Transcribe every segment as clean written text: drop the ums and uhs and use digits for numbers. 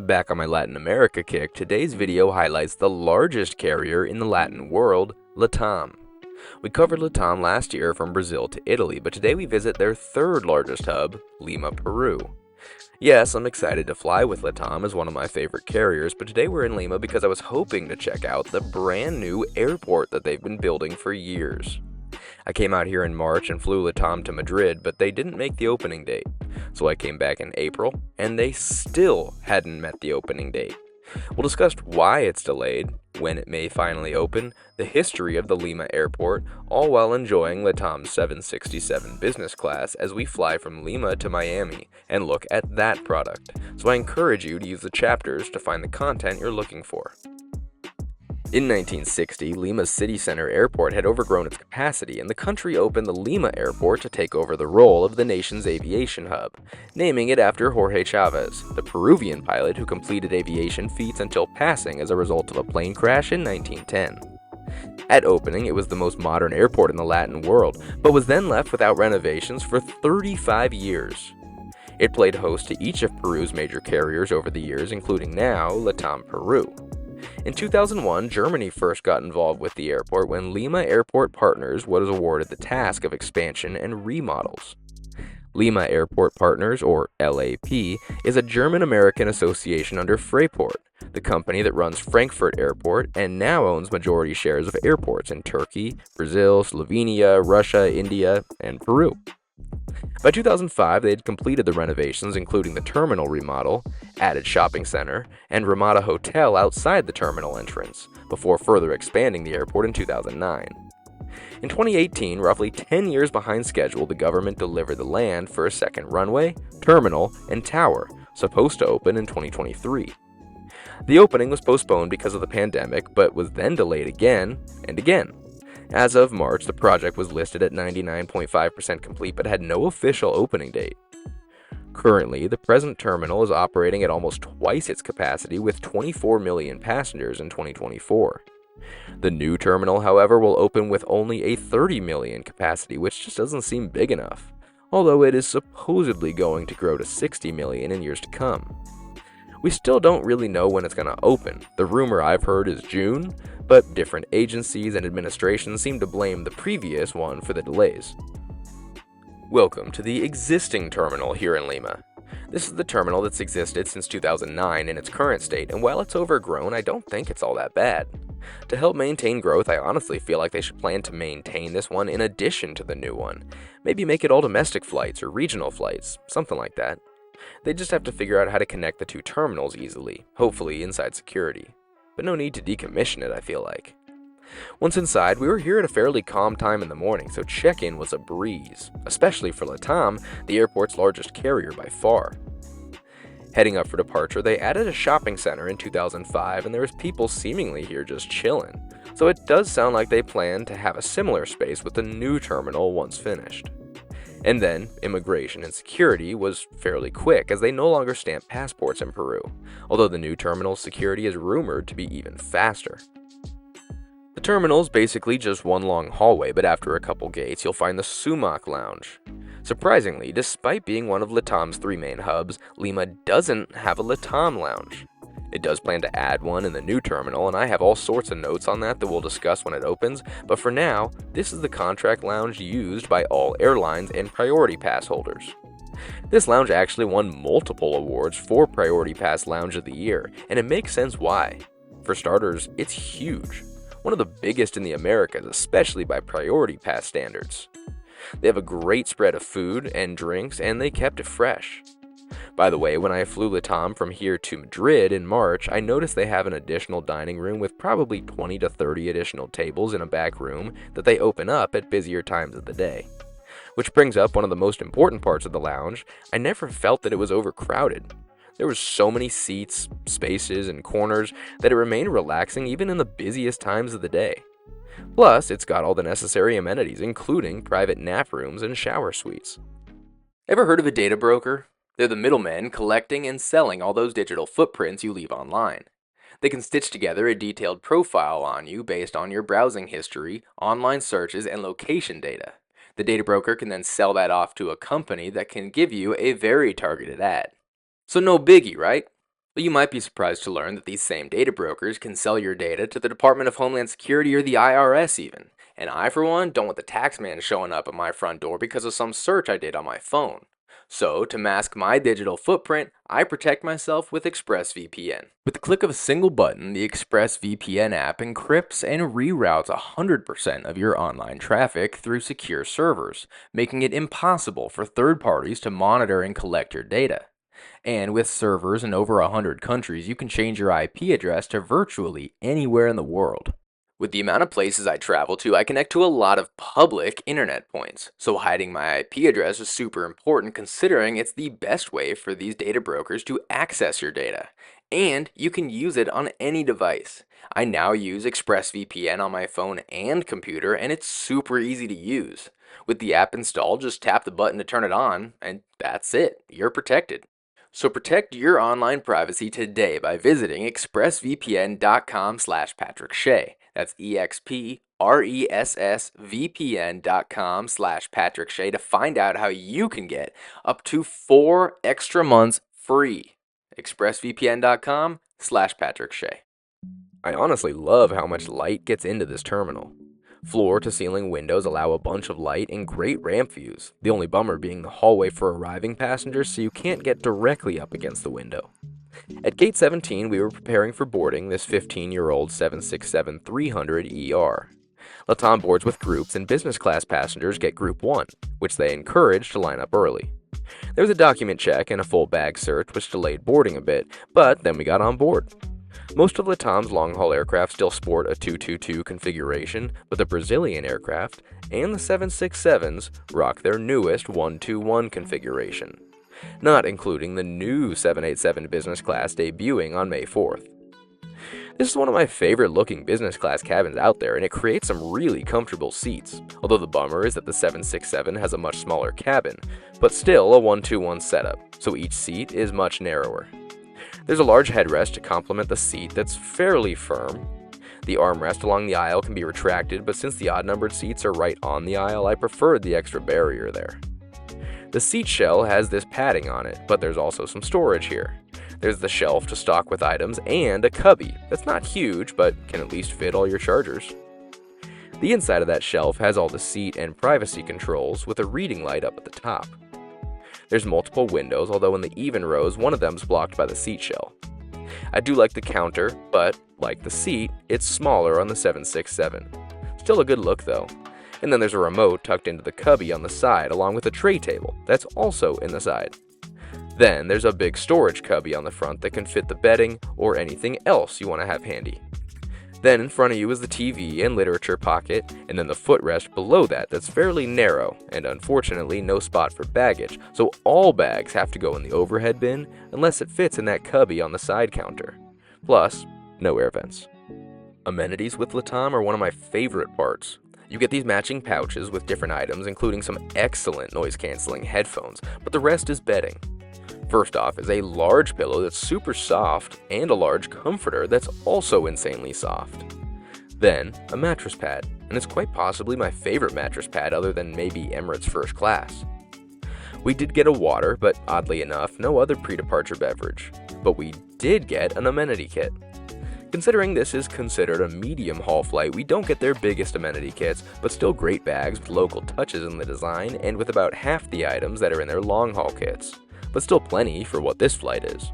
Back on my Latin America kick, today's video highlights the largest carrier in the Latin world, LATAM. We covered LATAM last year from Brazil to Italy, but today we visit their third largest hub, Lima, Peru. Yes, I'm excited to fly with LATAM as one of my favorite carriers, but today we're in Lima because I was hoping to check out the brand new airport that they've been building for years. I came out here in March and flew LATAM to Madrid, but they didn't make the opening date. So I came back in April, and they still hadn't met the opening date. We'll discuss why it's delayed, when it may finally open, the history of the Lima airport, all while enjoying LATAM's 767 business class as we fly from Lima to Miami and look at that product. So I encourage you to use the chapters to find the content you're looking for. In 1960, Lima's city center airport had overgrown its capacity, and the country opened the Lima airport to take over the role of the nation's aviation hub, naming it after Jorge Chavez, the Peruvian pilot who completed aviation feats until passing as a result of a plane crash in 1910. At opening, it was the most modern airport in the Latin world, but was then left without renovations for 35 years. It played host to each of Peru's major carriers over the years, including now LATAM Peru. In 2001, Germany first got involved with the airport when Lima Airport Partners was awarded the task of expansion and remodels. Lima Airport Partners, or LAP, is a German-American association under Fraport, the company that runs Frankfurt Airport and now owns majority shares of airports in Turkey, Brazil, Slovenia, Russia, India, and Peru. By 2005, they had completed the renovations, including the terminal remodel, added shopping center, and Ramada Hotel outside the terminal entrance, before further expanding the airport in 2009. In 2018, roughly 10 years behind schedule, the government delivered the land for a second runway, terminal, and tower, supposed to open in 2023. The opening was postponed because of the pandemic, but was then delayed again and again. As of March, the project was listed at 99.5% complete but had no official opening date. Currently, the present terminal is operating at almost twice its capacity with 24 million passengers in 2024. The new terminal, however, will open with only a 30 million capacity, which just doesn't seem big enough, although it is supposedly going to grow to 60 million in years to come. We still don't really know when it's going to open. The rumor I've heard is June, but different agencies and administrations seem to blame the previous one for the delays. Welcome to the existing terminal here in Lima. This is the terminal that's existed since 2009 in its current state, and while it's overgrown, I don't think it's all that bad. To help maintain growth, I honestly feel like they should plan to maintain this one in addition to the new one. Maybe make it all domestic flights or regional flights, something like that. They just have to figure out how to connect the two terminals easily, hopefully inside security. But no need to decommission it, I feel like. Once inside, we were here at a fairly calm time in the morning, so check-in was a breeze, especially for LATAM, the airport's largest carrier by far. Heading up for departure, they added a shopping center in 2005, and there was people seemingly here just chilling. So it does sound like they plan to have a similar space with the new terminal once finished. And then, immigration and security was fairly quick as they no longer stamp passports in Peru, although the new terminal's security is rumored to be even faster. The terminal's basically just one long hallway, but after a couple gates, you'll find the Sumaq Lounge. Surprisingly, despite being one of LATAM's three main hubs, Lima doesn't have a LATAM lounge. It does plan to add one in the new terminal, and I have all sorts of notes on that we'll discuss when it opens, but for now, this is the contract lounge used by all airlines and priority pass holders. This lounge actually won multiple awards for Priority Pass Lounge of the Year, and it makes sense why. For starters, it's huge. One of the biggest in the Americas, especially by Priority Pass standards. They have a great spread of food and drinks, and they kept it fresh. By the way, when I flew LATAM from here to Madrid in March, I noticed they have an additional dining room with probably 20 to 30 additional tables in a back room that they open up at busier times of the day. Which brings up one of the most important parts of the lounge. I never felt that it was overcrowded. There were so many seats, spaces, and corners that it remained relaxing even in the busiest times of the day. Plus, it's got all the necessary amenities, including private nap rooms and shower suites. Ever heard of a data broker? They're the middlemen collecting and selling all those digital footprints you leave online. They can stitch together a detailed profile on you based on your browsing history, online searches, and location data. The data broker can then sell that off to a company that can give you a very targeted ad. So no biggie, right? Well, you might be surprised to learn that these same data brokers can sell your data to the Department of Homeland Security or the IRS even. And I, for one, don't want the tax man showing up at my front door because of some search I did on my phone. So, to mask my digital footprint, I protect myself with ExpressVPN. With the click of a single button, the ExpressVPN app encrypts and reroutes 100% of your online traffic through secure servers, making it impossible for third parties to monitor and collect your data. And with servers in over 100 countries, you can change your IP address to virtually anywhere in the world. With the amount of places I travel to, I connect to a lot of public internet points, so hiding my IP address is super important considering it's the best way for these data brokers to access your data. And you can use it on any device. I now use ExpressVPN on my phone and computer, and it's super easy to use. With the app installed, just tap the button to turn it on, and that's it. You're protected. So protect your online privacy today by visiting expressvpn.com/Patrick Shea. That's expressvpn.com/Patrick Shea to find out how you can get up to 4 extra months free. expressvpn.com/Patrick Shea. I honestly love how much light gets into this terminal. Floor-to-ceiling windows allow a bunch of light and great ramp views, the only bummer being the hallway for arriving passengers so you can't get directly up against the window. At Gate 17, we were preparing for boarding this 15-year-old 767-300ER. LATAM boards with groups and business class passengers get Group 1, which they encourage to line up early. There was a document check and a full bag search which delayed boarding a bit, but then we got on board. Most of LATAM's long-haul aircraft still sport a 222 configuration, but the Brazilian aircraft and the 767s rock their newest 121 configuration, not including the new 787 business class debuting on May 4th. This is one of my favorite looking business class cabins out there, and it creates some really comfortable seats, although the bummer is that the 767 has a much smaller cabin, but still a 121 setup, so each seat is much narrower. There's a large headrest to complement the seat that's fairly firm. The armrest along the aisle can be retracted, but since the odd-numbered seats are right on the aisle, I preferred the extra barrier there. The seat shell has this padding on it, but there's also some storage here. There's the shelf to stock with items and a cubby that's not huge, but can at least fit all your chargers. The inside of that shelf has all the seat and privacy controls with a reading light up at the top. There's multiple windows, although in the even rows, one of them's blocked by the seat shell. I do like the counter, but, like the seat, it's smaller on the 767. Still a good look though. And then there's a remote tucked into the cubby on the side, along with a tray table that's also in the side. Then there's a big storage cubby on the front that can fit the bedding or anything else you want to have handy. Then in front of you is the TV and literature pocket, and then the footrest below that that's fairly narrow, and unfortunately no spot for baggage, so all bags have to go in the overhead bin unless it fits in that cubby on the side counter. Plus, no air vents. Amenities with LATAM are one of my favorite parts. You get these matching pouches with different items, including some excellent noise-canceling headphones, but the rest is bedding. First off is a large pillow that's super soft and a large comforter that's also insanely soft. Then, a mattress pad, and it's quite possibly my favorite mattress pad other than maybe Emirates First Class. We did get a water, but oddly enough, no other pre-departure beverage. But we did get an amenity kit. Considering this is considered a medium haul flight, we don't get their biggest amenity kits, but still great bags with local touches in the design and with about half the items that are in their long haul kits. But still plenty for what this flight is.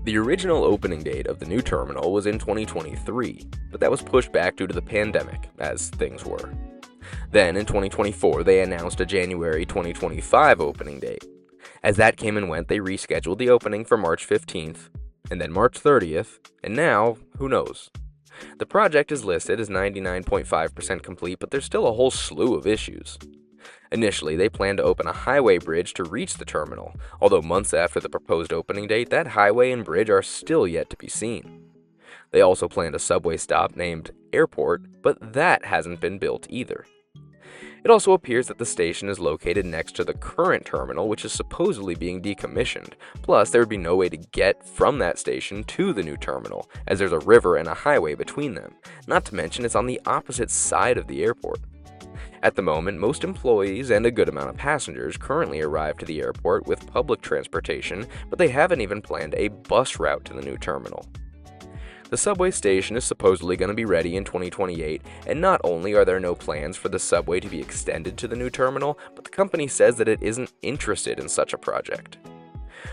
The original opening date of the new terminal was in 2023, but that was pushed back due to the pandemic, as things were. Then in 2024, they announced a January 2025 opening date. As that came and went, they rescheduled the opening for March 15th, and then March 30th, and now, who knows? The project is listed as 99.5% complete, but there's still a whole slew of issues. Initially, they planned to open a highway bridge to reach the terminal, although months after the proposed opening date, that highway and bridge are still yet to be seen. They also planned a subway stop named Airport, but that hasn't been built either. It also appears that the station is located next to the current terminal, which is supposedly being decommissioned, plus there would be no way to get from that station to the new terminal, as there's a river and a highway between them, not to mention it's on the opposite side of the airport. At the moment, most employees and a good amount of passengers currently arrive to the airport with public transportation, but they haven't even planned a bus route to the new terminal. The subway station is supposedly going to be ready in 2028, and not only are there no plans for the subway to be extended to the new terminal, but the company says that it isn't interested in such a project.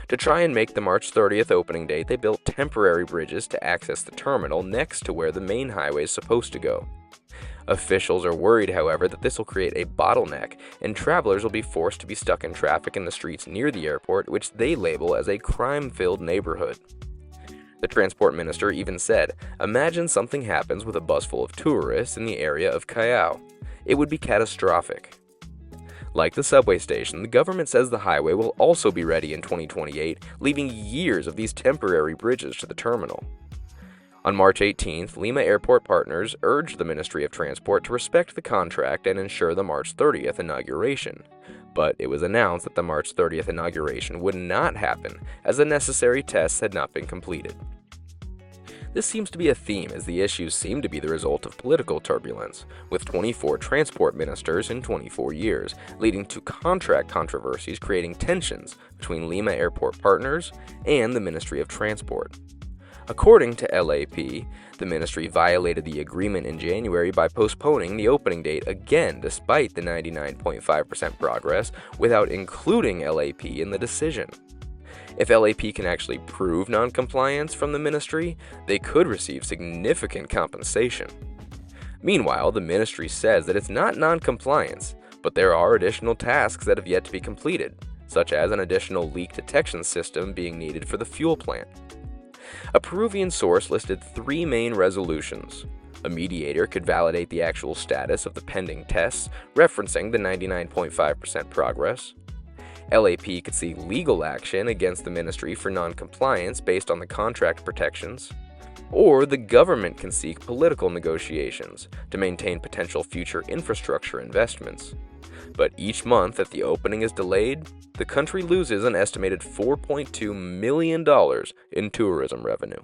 To try and make the March 30th opening date, they built temporary bridges to access the terminal next to where the main highway is supposed to go. Officials are worried, however, that this will create a bottleneck, and travelers will be forced to be stuck in traffic in the streets near the airport, which they label as a crime-filled neighborhood. The transport minister even said, "Imagine something happens with a bus full of tourists in the area of Callao. It would be catastrophic." Like the subway station, the government says the highway will also be ready in 2028, leaving years of these temporary bridges to the terminal. On March 18th, Lima airport partners urged the Ministry of Transport to respect the contract and ensure the March 30th inauguration. But it was announced that the March 30th inauguration would not happen, as the necessary tests had not been completed. This seems to be a theme, as the issues seem to be the result of political turbulence, with 24 transport ministers in 24 years, leading to contract controversies creating tensions between Lima airport partners and the Ministry of Transport. According to LAP, the ministry violated the agreement in January by postponing the opening date again despite the 99.5% progress without including LAP in the decision. If LAP can actually prove noncompliance from the ministry, they could receive significant compensation. Meanwhile, the ministry says that it's not noncompliance, but there are additional tasks that have yet to be completed, such as an additional leak detection system being needed for the fuel plant. A Peruvian source listed 3 main resolutions. A mediator could validate the actual status of the pending tests, referencing the 99.5% progress. LAP could see legal action against the ministry for non-compliance based on the contract protections. Or the government can seek political negotiations to maintain potential future infrastructure investments. But each month that the opening is delayed, the country loses an estimated $4.2 million in tourism revenue.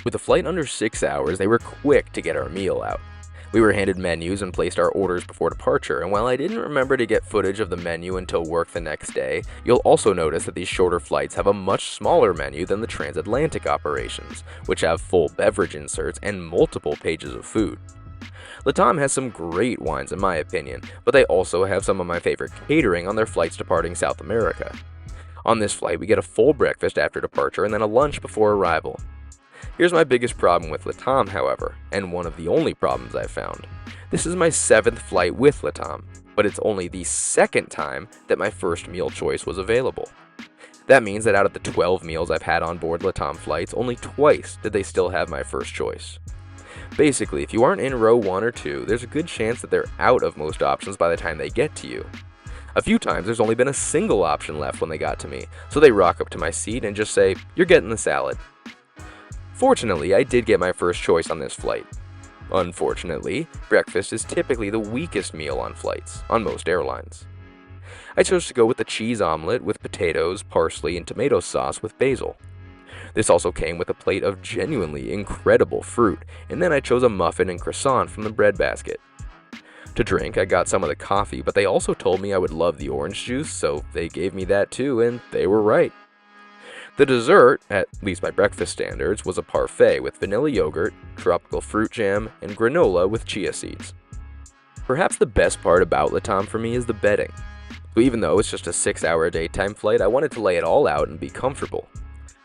With a flight under 6 hours, they were quick to get our meal out. We were handed menus and placed our orders before departure, and while I didn't remember to get footage of the menu until work the next day, you'll also notice that these shorter flights have a much smaller menu than the transatlantic operations, which have full beverage inserts and multiple pages of food. LATAM has some great wines in my opinion, but they also have some of my favorite catering on their flights departing South America. On this flight, we get a full breakfast after departure and then a lunch before arrival. Here's my biggest problem with LATAM, however, and one of the only problems I've found. This is my 7th flight with LATAM, but it's only the 2nd time that my first meal choice was available. That means that out of the 12 meals I've had on board LATAM flights, only twice did they still have my first choice. Basically, if you aren't in row 1 or 2, there's a good chance that they're out of most options by the time they get to you. A few times there's only been a single option left when they got to me, so they rock up to my seat and just say, "You're getting the salad." Fortunately, I did get my first choice on this flight. Unfortunately, breakfast is typically the weakest meal on flights, on most airlines. I chose to go with the cheese omelet with potatoes, parsley, and tomato sauce with basil. This also came with a plate of genuinely incredible fruit, and then I chose a muffin and croissant from the bread basket. To drink, I got some of the coffee, but they also told me I would love the orange juice, so they gave me that too, and they were right. The dessert, at least by breakfast standards, was a parfait with vanilla yogurt, tropical fruit jam, and granola with chia seeds. Perhaps the best part about LATAM for me is the bedding. So even though it's just a 6-hour daytime flight, I wanted to lay it all out and be comfortable.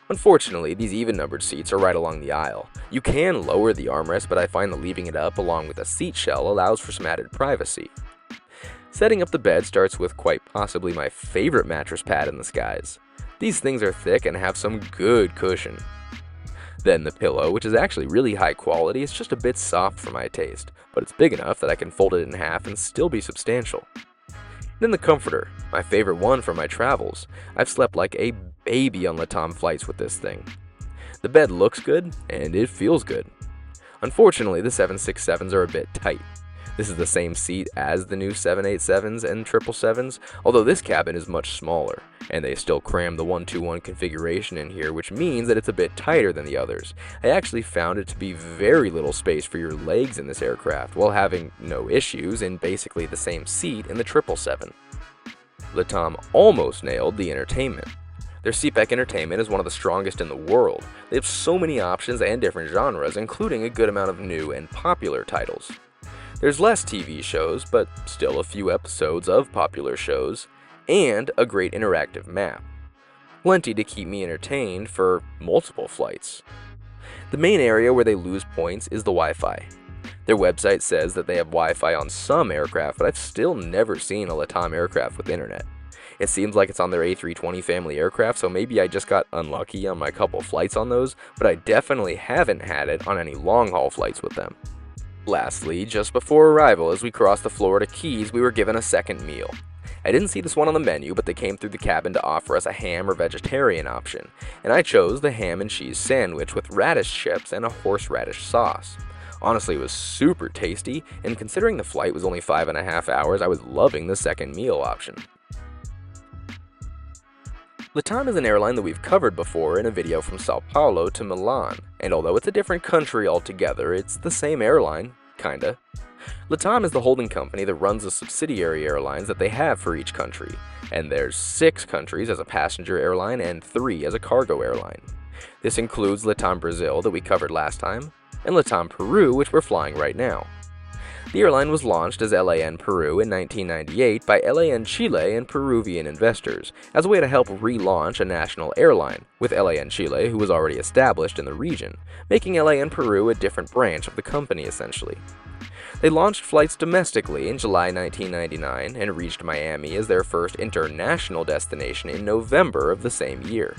Unfortunately, these even-numbered seats are right along the aisle. You can lower the armrest, but I find that leaving it up along with a seat shell allows for some added privacy. Setting up the bed starts with quite possibly my favorite mattress pad in the skies. These things are thick and have some good cushion. Then the pillow, which is actually really high quality, is just a bit soft for my taste, but it's big enough that I can fold it in half and still be substantial. Then the comforter, my favorite one from my travels. I've slept like a baby on LATAM flights with this thing. The bed looks good, and it feels good. Unfortunately, the 767s are a bit tight. This is the same seat as the new 787s and 777s, although this cabin is much smaller, and they still cram the 121 configuration in here, which means that it's a bit tighter than the others. I actually found it to be very little space for your legs in this aircraft, while having no issues in basically the same seat in the 777. LATAM almost nailed the entertainment. Their seatback entertainment is one of the strongest in the world. They have so many options and different genres, including a good amount of new and popular titles. There's less TV shows, but still a few episodes of popular shows, and a great interactive map. Plenty to keep me entertained for multiple flights. The main area where they lose points is the Wi-Fi. Their website says that they have Wi-Fi on some aircraft, but I've still never seen a LATAM aircraft with internet. It seems like it's on their A320 family aircraft, so maybe I just got unlucky on my couple flights on those, but I definitely haven't had it on any long-haul flights with them. Lastly, just before arrival, as we crossed the Florida Keys, we were given a second meal. I didn't see this one on the menu, but they came through the cabin to offer us a ham or vegetarian option, and I chose the ham and cheese sandwich with radish chips and a horseradish sauce. Honestly, it was super tasty, and considering the flight was only 5.5 hours, I was loving the second meal option. LATAM is an airline that we've covered before in a video from Sao Paulo to Milan, and although it's a different country altogether, it's the same airline, kinda. LATAM is the holding company that runs the subsidiary airlines that they have for each country, and there's 6 countries as a passenger airline and 3 as a cargo airline. This includes LATAM Brazil that we covered last time, and LATAM Peru, which we're flying right now. The airline was launched as LAN Peru in 1998 by LAN Chile and Peruvian investors, as a way to help relaunch a national airline, with LAN Chile, who was already established in the region, making LAN Peru a different branch of the company essentially. They launched flights domestically in July 1999 and reached Miami as their first international destination in November of the same year.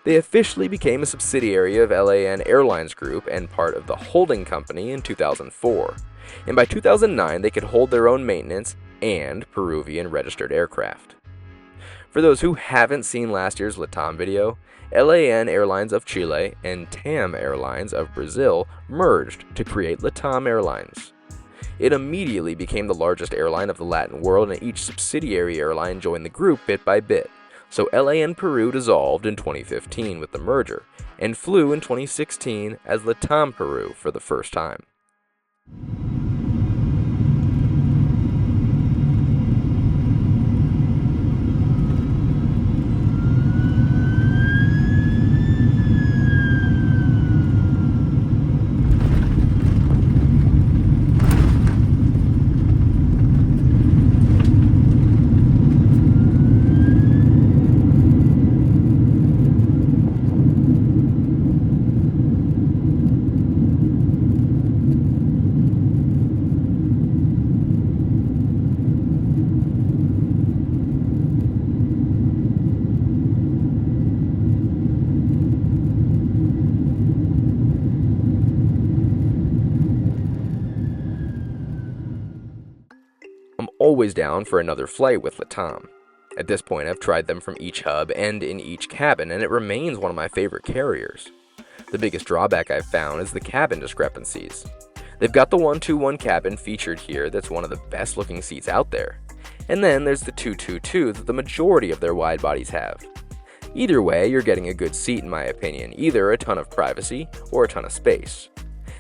They officially became a subsidiary of LAN Airlines Group and part of the holding company in 2004. And by 2009, they could hold their own maintenance and Peruvian registered aircraft. For those who haven't seen last year's LATAM video, LAN Airlines of Chile and TAM Airlines of Brazil merged to create LATAM Airlines. It immediately became the largest airline of the Latin world, and each subsidiary airline joined the group bit by bit. So LAN Peru dissolved in 2015 with the merger, and flew in 2016 as LATAM Peru for the first time. Always down for another flight with LATAM. At this point, I've tried them from each hub and in each cabin, and it remains one of my favorite carriers. The biggest drawback I've found is the cabin discrepancies. They've got the 121 cabin featured here that's one of the best looking seats out there. And then there's the 222 that the majority of their wide bodies have. Either way, you're getting a good seat in my opinion, either a ton of privacy or a ton of space.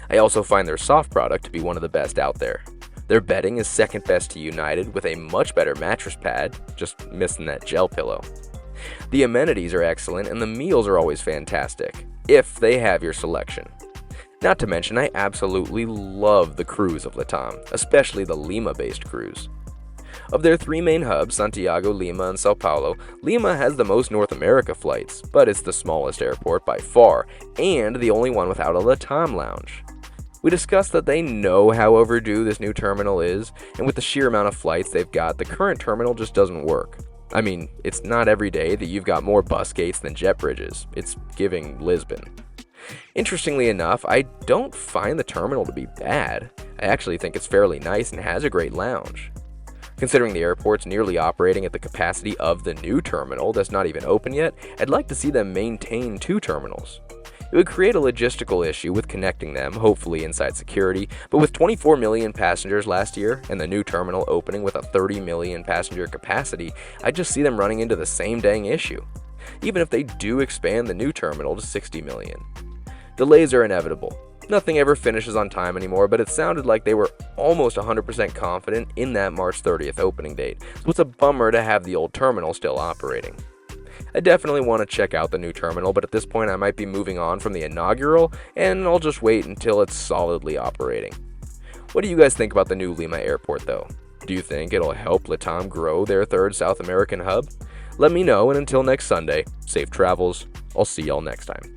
I also find their soft product to be one of the best out there. Their bedding is second best to United with a much better mattress pad, just missing that gel pillow. The amenities are excellent and the meals are always fantastic, if they have your selection. Not to mention, I absolutely love the crews of LATAM, especially the Lima-based crews. Of their three main hubs, Santiago, Lima, and Sao Paulo, Lima has the most North America flights, but it's the smallest airport by far, and the only one without a LATAM lounge. We discussed that they know how overdue this new terminal is, and with the sheer amount of flights they've got, the current terminal just doesn't work. I mean, it's not every day that you've got more bus gates than jet bridges. It's giving Lisbon. Interestingly enough, I don't find the terminal to be bad. I actually think it's fairly nice and has a great lounge. Considering the airport's nearly operating at the capacity of the new terminal that's not even open yet, I'd like to see them maintain two terminals. It would create a logistical issue with connecting them, hopefully inside security, but with 24 million passengers last year and the new terminal opening with a 30 million passenger capacity, I just see them running into the same dang issue, even if they do expand the new terminal to 60 million. Delays are inevitable. Nothing ever finishes on time anymore, but it sounded like they were almost 100% confident in that March 30th opening date, so it's a bummer to have the old terminal still operating. I definitely want to check out the new terminal, but at this point I might be moving on from the inaugural, and I'll just wait until it's solidly operating. What do you guys think about the new Lima airport though? Do you think it'll help LATAM grow their third South American hub? Let me know, and until next Sunday, safe travels. I'll see y'all next time.